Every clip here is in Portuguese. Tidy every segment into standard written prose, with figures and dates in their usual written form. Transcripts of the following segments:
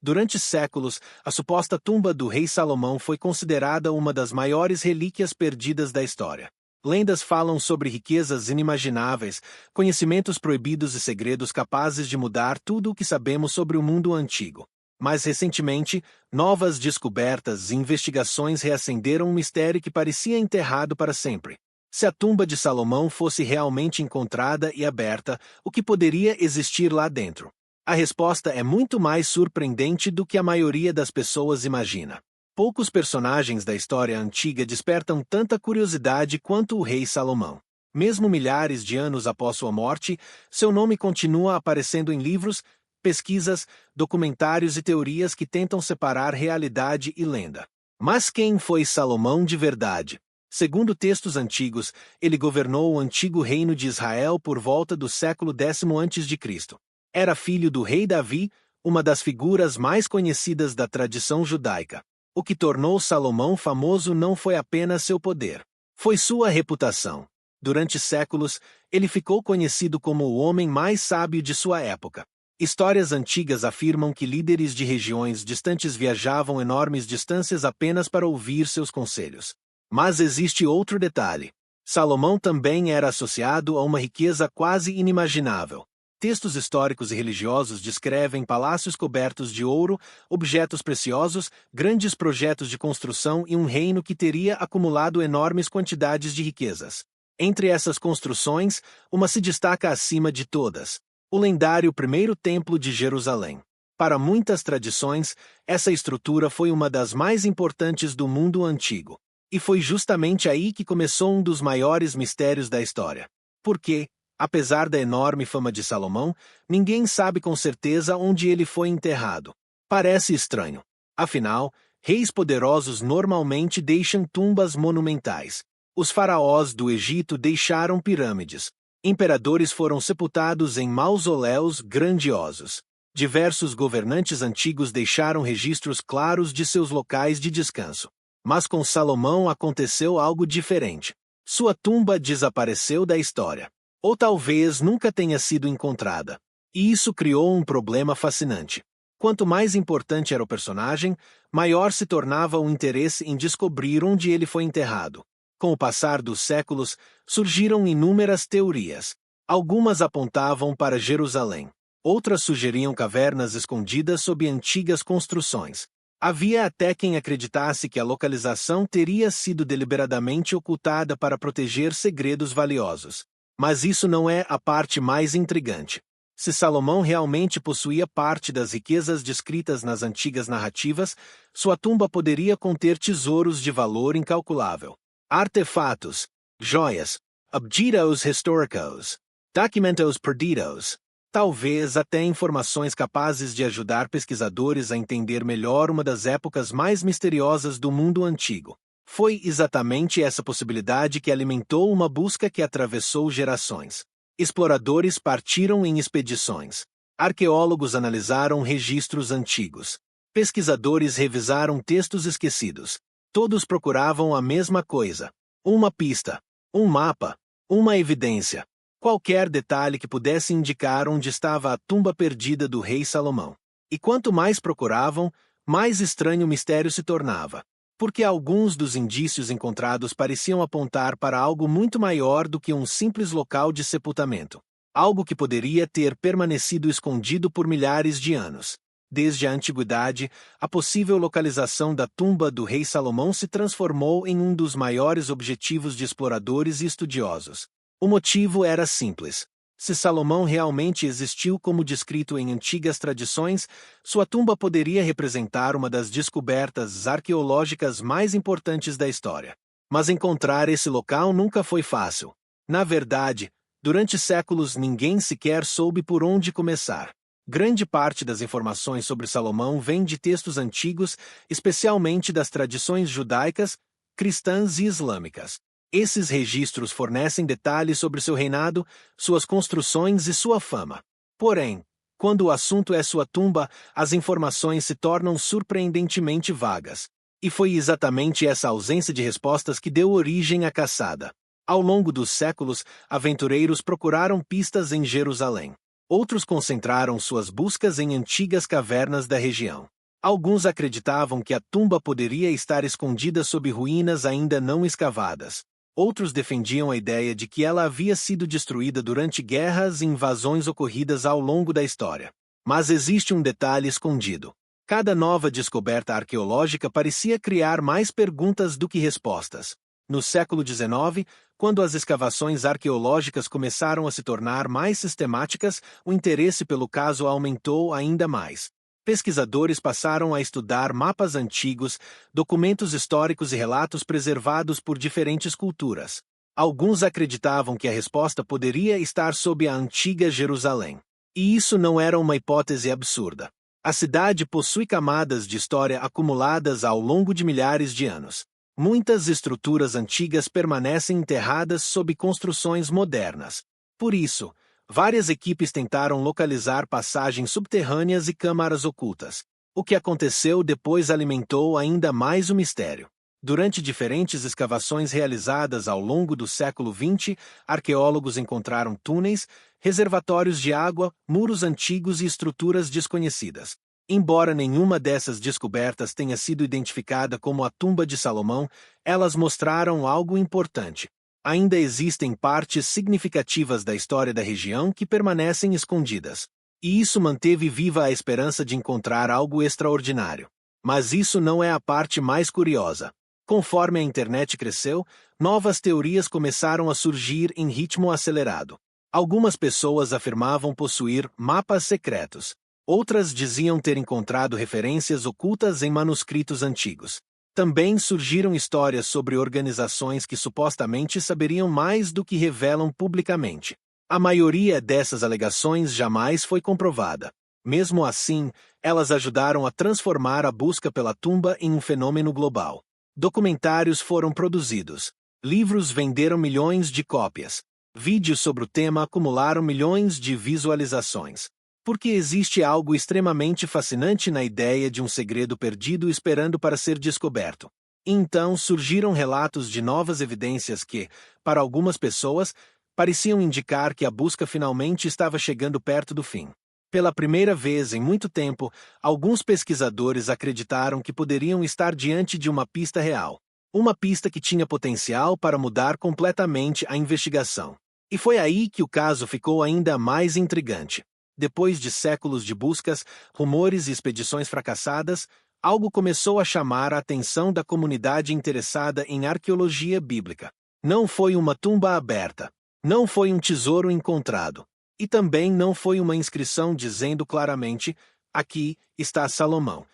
Durante séculos, a suposta tumba do rei Salomão foi considerada uma das maiores relíquias perdidas da história. Lendas falam sobre riquezas inimagináveis, conhecimentos proibidos e segredos capazes de mudar tudo o que sabemos sobre o mundo antigo. Mais recentemente, novas descobertas e investigações reacenderam um mistério que parecia enterrado para sempre. Se a tumba de Salomão fosse realmente encontrada e aberta, o que poderia existir lá dentro? A resposta é muito mais surpreendente do que a maioria das pessoas imagina. Poucos personagens da história antiga despertam tanta curiosidade quanto o rei Salomão. Mesmo milhares de anos após sua morte, seu nome continua aparecendo em livros, pesquisas, documentários e teorias que tentam separar realidade e lenda. Mas quem foi Salomão de verdade? Segundo textos antigos, ele governou o antigo reino de Israel por volta do século X a.C. Era filho do rei Davi, uma das figuras mais conhecidas da tradição judaica. O que tornou Salomão famoso não foi apenas seu poder. Foi sua reputação. Durante séculos, ele ficou conhecido como o homem mais sábio de sua época. Histórias antigas afirmam que líderes de regiões distantes viajavam enormes distâncias apenas para ouvir seus conselhos. Mas existe outro detalhe. Salomão também era associado a uma riqueza quase inimaginável. Textos históricos e religiosos descrevem palácios cobertos de ouro, objetos preciosos, grandes projetos de construção e um reino que teria acumulado enormes quantidades de riquezas. Entre essas construções, uma se destaca acima de todas: o lendário Primeiro Templo de Jerusalém. Para muitas tradições, essa estrutura foi uma das mais importantes do mundo antigo. E foi justamente aí que começou um dos maiores mistérios da história. Por quê? Apesar da enorme fama de Salomão, ninguém sabe com certeza onde ele foi enterrado. Parece estranho. Afinal, reis poderosos normalmente deixam tumbas monumentais. Os faraós do Egito deixaram pirâmides. Imperadores foram sepultados em mausoléus grandiosos. Diversos governantes antigos deixaram registros claros de seus locais de descanso. Mas com Salomão aconteceu algo diferente. Sua tumba desapareceu da história. Ou talvez nunca tenha sido encontrada. E isso criou um problema fascinante. Quanto mais importante era o personagem, maior se tornava o interesse em descobrir onde ele foi enterrado. Com o passar dos séculos, surgiram inúmeras teorias. Algumas apontavam para Jerusalém. Outras sugeriam cavernas escondidas sob antigas construções. Havia até quem acreditasse que a localização teria sido deliberadamente ocultada para proteger segredos valiosos. Mas isso não é a parte mais intrigante. Se Salomão realmente possuía parte das riquezas descritas nas antigas narrativas, sua tumba poderia conter tesouros de valor incalculável. Artefatos, joias, objetos históricos, documentos perdidos. Talvez até informações capazes de ajudar pesquisadores a entender melhor uma das épocas mais misteriosas do mundo antigo. Foi exatamente essa possibilidade que alimentou uma busca que atravessou gerações. Exploradores partiram em expedições. Arqueólogos analisaram registros antigos. Pesquisadores revisaram textos esquecidos. Todos procuravam a mesma coisa: uma pista, um mapa, uma evidência. Qualquer detalhe que pudesse indicar onde estava a tumba perdida do rei Salomão. E quanto mais procuravam, mais estranho o mistério se tornava. Porque alguns dos indícios encontrados pareciam apontar para algo muito maior do que um simples local de sepultamento. Algo que poderia ter permanecido escondido por milhares de anos. Desde a antiguidade, a possível localização da tumba do rei Salomão se transformou em um dos maiores objetivos de exploradores e estudiosos. O motivo era simples. Se Salomão realmente existiu como descrito em antigas tradições, sua tumba poderia representar uma das descobertas arqueológicas mais importantes da história. Mas encontrar esse local nunca foi fácil. Na verdade, durante séculos ninguém sequer soube por onde começar. Grande parte das informações sobre Salomão vem de textos antigos, especialmente das tradições judaicas, cristãs e islâmicas. Esses registros fornecem detalhes sobre seu reinado, suas construções e sua fama. Porém, quando o assunto é sua tumba, as informações se tornam surpreendentemente vagas. E foi exatamente essa ausência de respostas que deu origem à caçada. Ao longo dos séculos, aventureiros procuraram pistas em Jerusalém. Outros concentraram suas buscas em antigas cavernas da região. Alguns acreditavam que a tumba poderia estar escondida sob ruínas ainda não escavadas. Outros defendiam a ideia de que ela havia sido destruída durante guerras e invasões ocorridas ao longo da história. Mas existe um detalhe escondido. Cada nova descoberta arqueológica parecia criar mais perguntas do que respostas. No século XIX, quando as escavações arqueológicas começaram a se tornar mais sistemáticas, o interesse pelo caso aumentou ainda mais. Pesquisadores passaram a estudar mapas antigos, documentos históricos e relatos preservados por diferentes culturas. Alguns acreditavam que a resposta poderia estar sob a antiga Jerusalém. E isso não era uma hipótese absurda. A cidade possui camadas de história acumuladas ao longo de milhares de anos. Muitas estruturas antigas permanecem enterradas sob construções modernas. Por isso, várias equipes tentaram localizar passagens subterrâneas e câmaras ocultas. O que aconteceu depois alimentou ainda mais o mistério. Durante diferentes escavações realizadas ao longo do século XX, arqueólogos encontraram túneis, reservatórios de água, muros antigos e estruturas desconhecidas. Embora nenhuma dessas descobertas tenha sido identificada como a tumba de Salomão, elas mostraram algo importante. Ainda existem partes significativas da história da região que permanecem escondidas. E isso manteve viva a esperança de encontrar algo extraordinário. Mas isso não é a parte mais curiosa. Conforme a internet cresceu, novas teorias começaram a surgir em ritmo acelerado. Algumas pessoas afirmavam possuir mapas secretos. Outras diziam ter encontrado referências ocultas em manuscritos antigos. Também surgiram histórias sobre organizações que supostamente saberiam mais do que revelam publicamente. A maioria dessas alegações jamais foi comprovada. Mesmo assim, elas ajudaram a transformar a busca pela tumba em um fenômeno global. Documentários foram produzidos. Livros venderam milhões de cópias. Vídeos sobre o tema acumularam milhões de visualizações. Porque existe algo extremamente fascinante na ideia de um segredo perdido esperando para ser descoberto. Então surgiram relatos de novas evidências que, para algumas pessoas, pareciam indicar que a busca finalmente estava chegando perto do fim. Pela primeira vez em muito tempo, alguns pesquisadores acreditaram que poderiam estar diante de uma pista real. Uma pista que tinha potencial para mudar completamente a investigação. E foi aí que o caso ficou ainda mais intrigante. Depois de séculos de buscas, rumores e expedições fracassadas, algo começou a chamar a atenção da comunidade interessada em arqueologia bíblica. Não foi uma tumba aberta. Não foi um tesouro encontrado. E também não foi uma inscrição dizendo claramente, aqui está Salomão.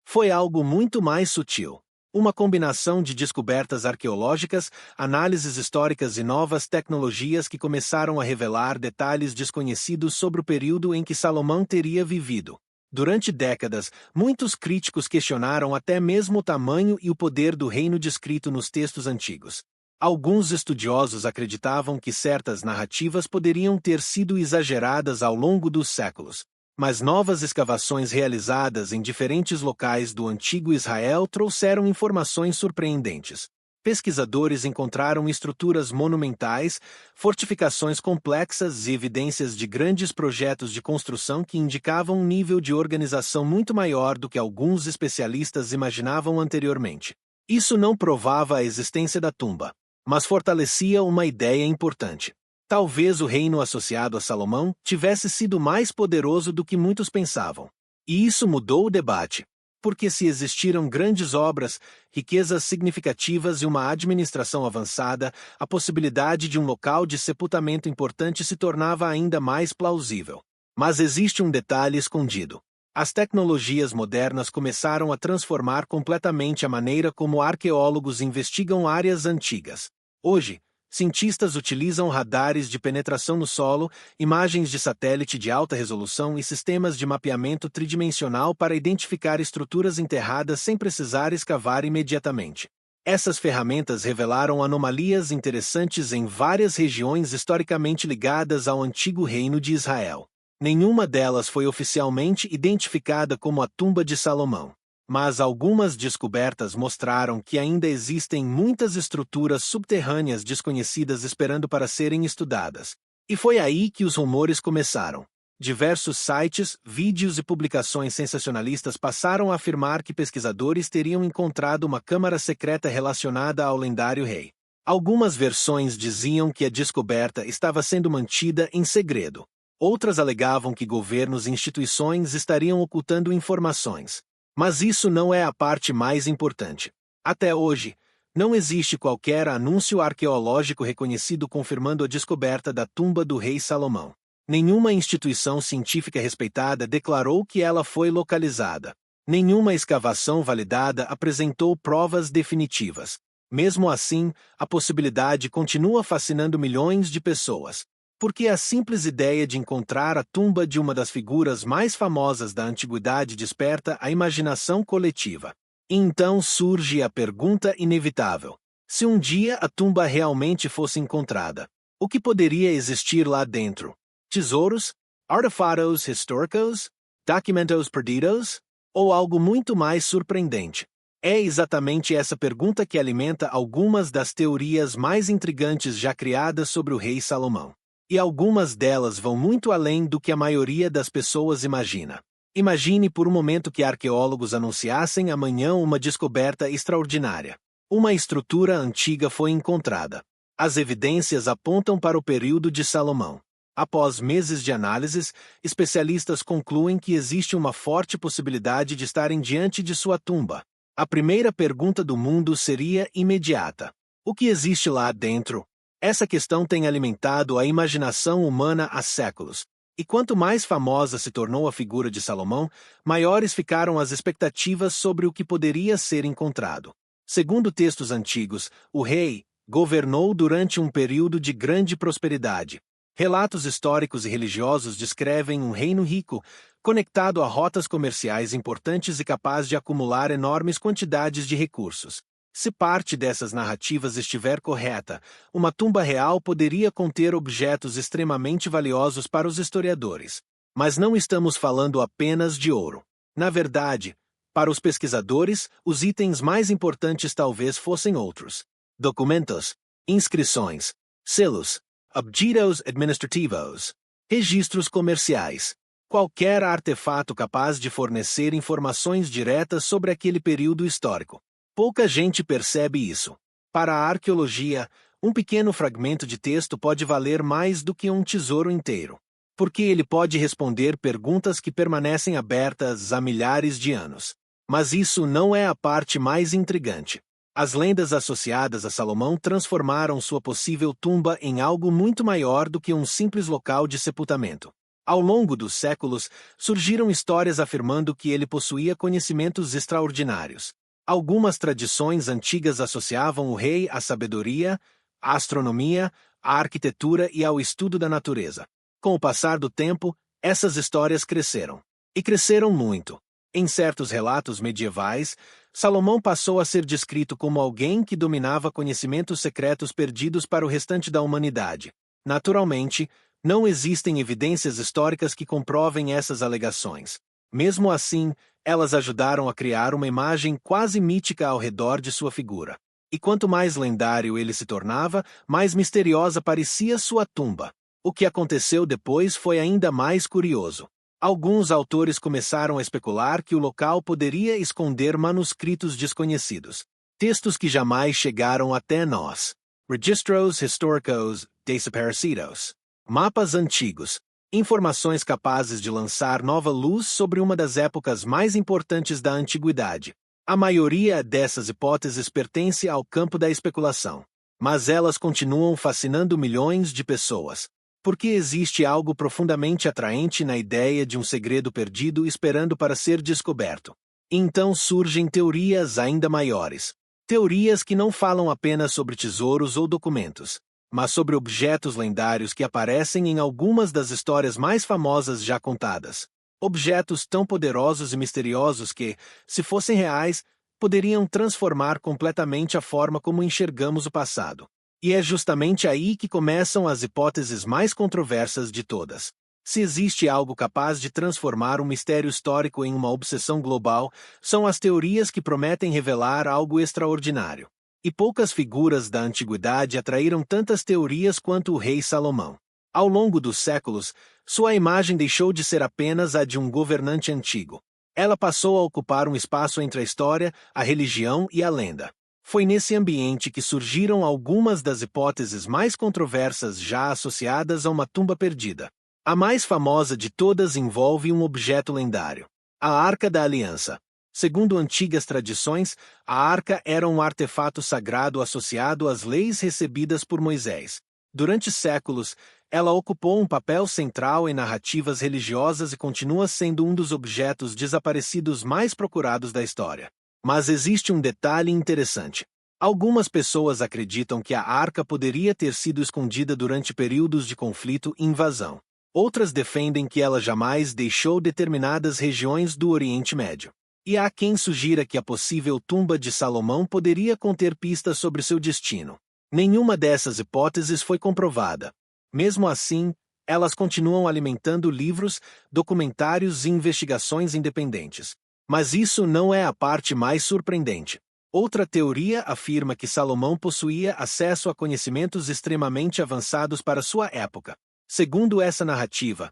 Foi algo muito mais sutil. Uma combinação de descobertas arqueológicas, análises históricas e novas tecnologias que começaram a revelar detalhes desconhecidos sobre o período em que Salomão teria vivido. Durante décadas, muitos críticos questionaram até mesmo o tamanho e o poder do reino descrito nos textos antigos. Alguns estudiosos acreditavam que certas narrativas poderiam ter sido exageradas ao longo dos séculos. Mas novas escavações realizadas em diferentes locais do antigo Israel trouxeram informações surpreendentes. Pesquisadores encontraram estruturas monumentais, fortificações complexas e evidências de grandes projetos de construção que indicavam um nível de organização muito maior do que alguns especialistas imaginavam anteriormente. Isso não provava a existência da tumba, mas fortalecia uma ideia importante. Talvez o reino associado a Salomão tivesse sido mais poderoso do que muitos pensavam. E isso mudou o debate. Porque se existiram grandes obras, riquezas significativas e uma administração avançada, a possibilidade de um local de sepultamento importante se tornava ainda mais plausível. Mas existe um detalhe escondido. As tecnologias modernas começaram a transformar completamente a maneira como arqueólogos investigam áreas antigas. Hoje, cientistas utilizam radares de penetração no solo, imagens de satélite de alta resolução e sistemas de mapeamento tridimensional para identificar estruturas enterradas sem precisar escavar imediatamente. Essas ferramentas revelaram anomalias interessantes em várias regiões historicamente ligadas ao antigo reino de Israel. Nenhuma delas foi oficialmente identificada como a tumba de Salomão. Mas algumas descobertas mostraram que ainda existem muitas estruturas subterrâneas desconhecidas esperando para serem estudadas. E foi aí que os rumores começaram. Diversos sites, vídeos e publicações sensacionalistas passaram a afirmar que pesquisadores teriam encontrado uma câmara secreta relacionada ao lendário rei. Algumas versões diziam que a descoberta estava sendo mantida em segredo. Outras alegavam que governos e instituições estariam ocultando informações. Mas isso não é a parte mais importante. Até hoje, não existe qualquer anúncio arqueológico reconhecido confirmando a descoberta da tumba do rei Salomão. Nenhuma instituição científica respeitada declarou que ela foi localizada. Nenhuma escavação validada apresentou provas definitivas. Mesmo assim, a possibilidade continua fascinando milhões de pessoas. Porque a simples ideia de encontrar a tumba de uma das figuras mais famosas da antiguidade desperta a imaginação coletiva. E então surge a pergunta inevitável: se um dia a tumba realmente fosse encontrada, o que poderia existir lá dentro? Tesouros? Artefatos históricos? Documentos perdidos? Ou algo muito mais surpreendente? É exatamente essa pergunta que alimenta algumas das teorias mais intrigantes já criadas sobre o rei Salomão. E algumas delas vão muito além do que a maioria das pessoas imagina. Imagine por um momento que arqueólogos anunciassem amanhã uma descoberta extraordinária. Uma estrutura antiga foi encontrada. As evidências apontam para o período de Salomão. Após meses de análises, especialistas concluem que existe uma forte possibilidade de estarem diante de sua tumba. A primeira pergunta do mundo seria imediata: o que existe lá dentro? Essa questão tem alimentado a imaginação humana há séculos. E quanto mais famosa se tornou a figura de Salomão, maiores ficaram as expectativas sobre o que poderia ser encontrado. Segundo textos antigos, o rei governou durante um período de grande prosperidade. Relatos históricos e religiosos descrevem um reino rico, conectado a rotas comerciais importantes e capaz de acumular enormes quantidades de recursos. Se parte dessas narrativas estiver correta, uma tumba real poderia conter objetos extremamente valiosos para os historiadores. Mas não estamos falando apenas de ouro. Na verdade, para os pesquisadores, os itens mais importantes talvez fossem outros: documentos, inscrições, selos, objetos administrativos, registros comerciais. Qualquer artefato capaz de fornecer informações diretas sobre aquele período histórico. Pouca gente percebe isso. Para a arqueologia, um pequeno fragmento de texto pode valer mais do que um tesouro inteiro, porque ele pode responder perguntas que permanecem abertas há milhares de anos. Mas isso não é a parte mais intrigante. As lendas associadas a Salomão transformaram sua possível tumba em algo muito maior do que um simples local de sepultamento. Ao longo dos séculos, surgiram histórias afirmando que ele possuía conhecimentos extraordinários. Algumas tradições antigas associavam o rei à sabedoria, à astronomia, à arquitetura e ao estudo da natureza. Com o passar do tempo, essas histórias cresceram. E cresceram muito. Em certos relatos medievais, Salomão passou a ser descrito como alguém que dominava conhecimentos secretos perdidos para o restante da humanidade. Naturalmente, não existem evidências históricas que comprovem essas alegações. Mesmo assim, elas ajudaram a criar uma imagem quase mítica ao redor de sua figura. E quanto mais lendário ele se tornava, mais misteriosa parecia sua tumba. O que aconteceu depois foi ainda mais curioso. Alguns autores começaram a especular que o local poderia esconder manuscritos desconhecidos, textos que jamais chegaram até nós. Registros históricos desaparecidos. Mapas antigos. Informações capazes de lançar nova luz sobre uma das épocas mais importantes da antiguidade. A maioria dessas hipóteses pertence ao campo da especulação, mas elas continuam fascinando milhões de pessoas, porque existe algo profundamente atraente na ideia de um segredo perdido esperando para ser descoberto. Então surgem teorias ainda maiores. Teorias que não falam apenas sobre tesouros ou documentos, mas sobre objetos lendários que aparecem em algumas das histórias mais famosas já contadas. Objetos tão poderosos e misteriosos que, se fossem reais, poderiam transformar completamente a forma como enxergamos o passado. E é justamente aí que começam as hipóteses mais controversas de todas. Se existe algo capaz de transformar um mistério histórico em uma obsessão global, são as teorias que prometem revelar algo extraordinário. E poucas figuras da antiguidade atraíram tantas teorias quanto o rei Salomão. Ao longo dos séculos, Sua imagem deixou de ser apenas a de um governante antigo. Ela passou a ocupar um espaço entre a história, a religião e a lenda. Foi nesse ambiente que surgiram algumas das hipóteses mais controversas já associadas a uma tumba perdida. A mais famosa de todas envolve um objeto lendário: a Arca da Aliança. Segundo antigas tradições, a arca era um artefato sagrado associado às leis recebidas por Moisés. Durante séculos, ela ocupou um papel central em narrativas religiosas e continua sendo um dos objetos desaparecidos mais procurados da história. Mas existe um detalhe interessante. Algumas pessoas acreditam que a arca poderia ter sido escondida durante períodos de conflito e invasão. Outras defendem que ela jamais deixou determinadas regiões do Oriente Médio. E há quem sugira que a possível tumba de Salomão poderia conter pistas sobre seu destino. Nenhuma dessas hipóteses foi comprovada. Mesmo assim, elas continuam alimentando livros, documentários e investigações independentes. Mas isso não é a parte mais surpreendente. Outra teoria afirma que Salomão possuía acesso a conhecimentos extremamente avançados para sua época. Segundo essa narrativa,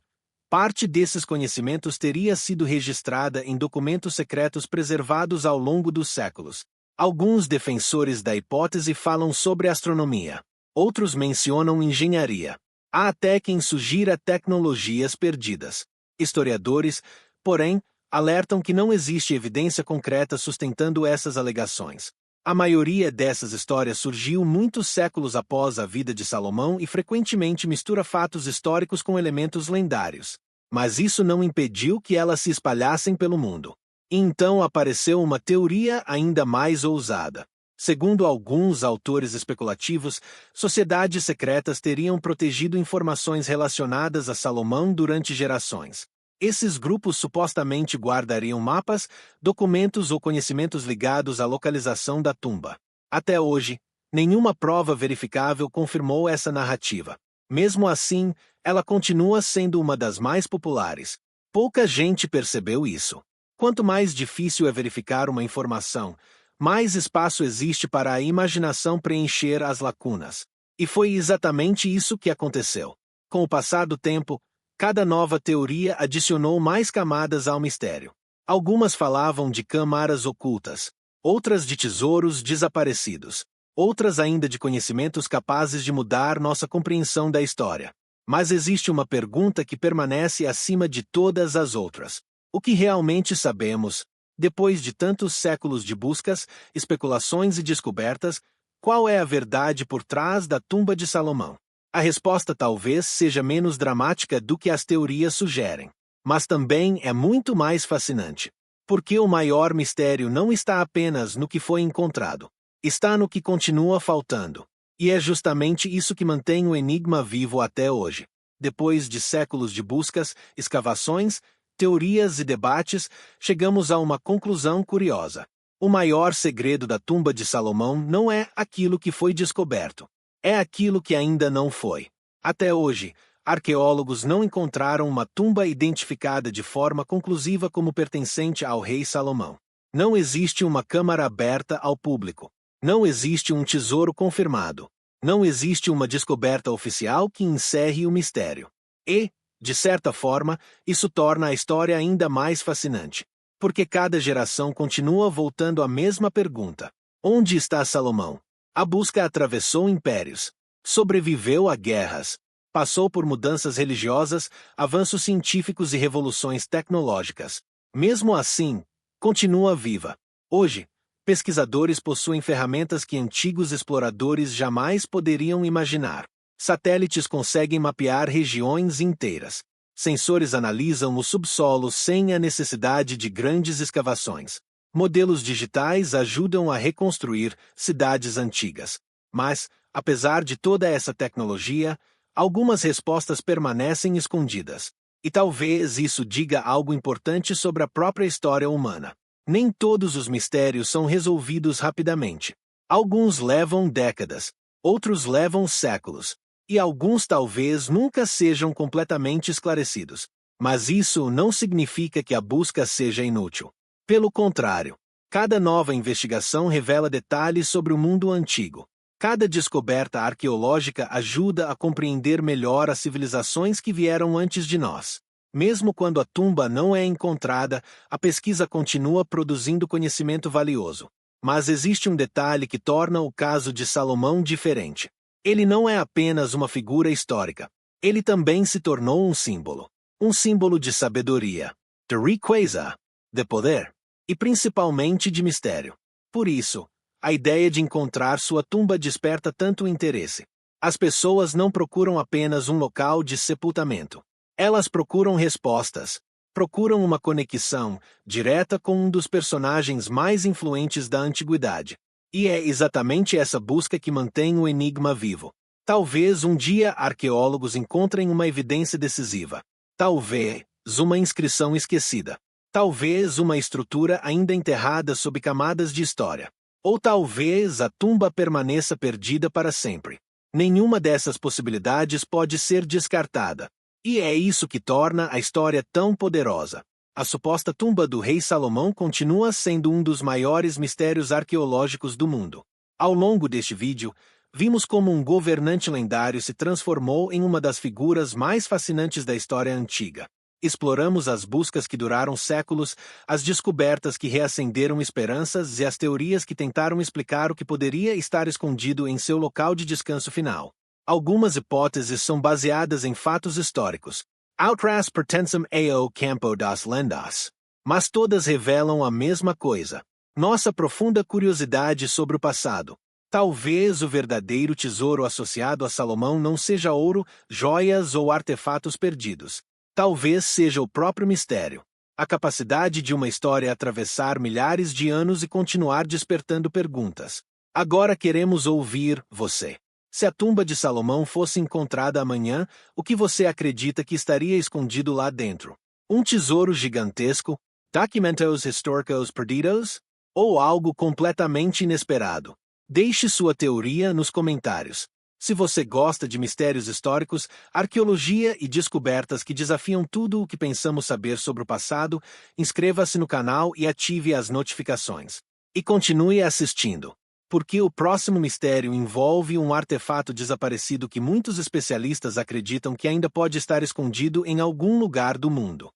parte desses conhecimentos teria sido registrada em documentos secretos preservados ao longo dos séculos. Alguns defensores da hipótese falam sobre astronomia. Outros mencionam engenharia. Há até quem sugira tecnologias perdidas. Historiadores, porém, alertam que não existe evidência concreta sustentando essas alegações. A maioria dessas histórias surgiu muitos séculos após a vida de Salomão e frequentemente mistura fatos históricos com elementos lendários. Mas isso não impediu que elas se espalhassem pelo mundo. E então apareceu uma teoria ainda mais ousada. Segundo alguns autores especulativos, sociedades secretas teriam protegido informações relacionadas a Salomão durante gerações. Esses grupos supostamente guardariam mapas, documentos ou conhecimentos ligados à localização da tumba. Até hoje, nenhuma prova verificável confirmou essa narrativa. Mesmo assim, ela continua sendo uma das mais populares. Pouca gente percebeu isso. Quanto mais difícil é verificar uma informação, mais espaço existe para a imaginação preencher as lacunas. E foi exatamente isso que aconteceu. Com o passar do tempo, cada nova teoria adicionou mais camadas ao mistério. Algumas falavam de câmaras ocultas, outras de tesouros desaparecidos, outras ainda de conhecimentos capazes de mudar nossa compreensão da história. Mas existe uma pergunta que permanece acima de todas as outras. O que realmente sabemos, depois de tantos séculos de buscas, especulações e descobertas, qual é a verdade por trás da tumba de Salomão? A resposta talvez seja menos dramática do que as teorias sugerem, mas também é muito mais fascinante. Porque o maior mistério não está apenas no que foi encontrado, está no que continua faltando. E é justamente isso que mantém o enigma vivo até hoje. Depois de séculos de buscas, escavações, teorias e debates, chegamos a uma conclusão curiosa. O maior segredo da tumba de Salomão não é aquilo que foi descoberto. É aquilo que ainda não foi. Até hoje, arqueólogos não encontraram uma tumba identificada de forma conclusiva como pertencente ao rei Salomão. Não existe uma câmara aberta ao público. Não existe um tesouro confirmado. Não existe uma descoberta oficial que encerre o mistério. E, de certa forma, isso torna a história ainda mais fascinante. Porque cada geração continua voltando à mesma pergunta: onde está Salomão? A busca atravessou impérios, sobreviveu a guerras, passou por mudanças religiosas, avanços científicos e revoluções tecnológicas. Mesmo assim, continua viva. Hoje, pesquisadores possuem ferramentas que antigos exploradores jamais poderiam imaginar. Satélites conseguem mapear regiões inteiras. Sensores analisam o subsolo sem a necessidade de grandes escavações. Modelos digitais ajudam a reconstruir cidades antigas. Mas, apesar de toda essa tecnologia, algumas respostas permanecem escondidas. E talvez isso diga algo importante sobre a própria história humana. Nem todos os mistérios são resolvidos rapidamente. Alguns levam décadas, outros levam séculos, e alguns talvez nunca sejam completamente esclarecidos. Mas isso não significa que a busca seja inútil. Pelo contrário, cada nova investigação revela detalhes sobre o mundo antigo. Cada descoberta arqueológica ajuda a compreender melhor as civilizações que vieram antes de nós. Mesmo quando a tumba não é encontrada, a pesquisa continua produzindo conhecimento valioso. Mas existe um detalhe que torna o caso de Salomão diferente. Ele não é apenas uma figura histórica. Ele também se tornou um símbolo. Um símbolo de sabedoria, de riqueza, de poder e principalmente de mistério. Por isso, a ideia de encontrar sua tumba desperta tanto interesse. As pessoas não procuram apenas um local de sepultamento. Elas procuram respostas, procuram uma conexão direta com um dos personagens mais influentes da antiguidade. E é exatamente essa busca que mantém o enigma vivo. Talvez um dia arqueólogos encontrem uma evidência decisiva. Talvez uma inscrição esquecida. Talvez uma estrutura ainda enterrada sob camadas de história. Ou talvez a tumba permaneça perdida para sempre. Nenhuma dessas possibilidades pode ser descartada. E é isso que torna a história tão poderosa. A suposta tumba do rei Salomão continua sendo um dos maiores mistérios arqueológicos do mundo. Ao longo deste vídeo, vimos como um governante lendário se transformou em uma das figuras mais fascinantes da história antiga. Exploramos as buscas que duraram séculos, as descobertas que reacenderam esperanças e as teorias que tentaram explicar o que poderia estar escondido em seu local de descanso final. Algumas hipóteses são baseadas em fatos históricos. Outras pertencem ao campo das lendas. Mas todas revelam a mesma coisa. Nossa profunda curiosidade sobre o passado. Talvez o verdadeiro tesouro associado a Salomão não seja ouro, joias ou artefatos perdidos. Talvez seja o próprio mistério. A capacidade de uma história atravessar milhares de anos e continuar despertando perguntas. Agora queremos ouvir você. Se a tumba de Salomão fosse encontrada amanhã, o que você acredita que estaria escondido lá dentro? Um tesouro gigantesco? Documentos históricos perdidos? Ou algo completamente inesperado? Deixe sua teoria nos comentários. Se você gosta de mistérios históricos, arqueologia e descobertas que desafiam tudo o que pensamos saber sobre o passado, inscreva-se no canal e ative as notificações. E continue assistindo. Porque o próximo mistério envolve um artefato desaparecido que muitos especialistas acreditam que ainda pode estar escondido em algum lugar do mundo.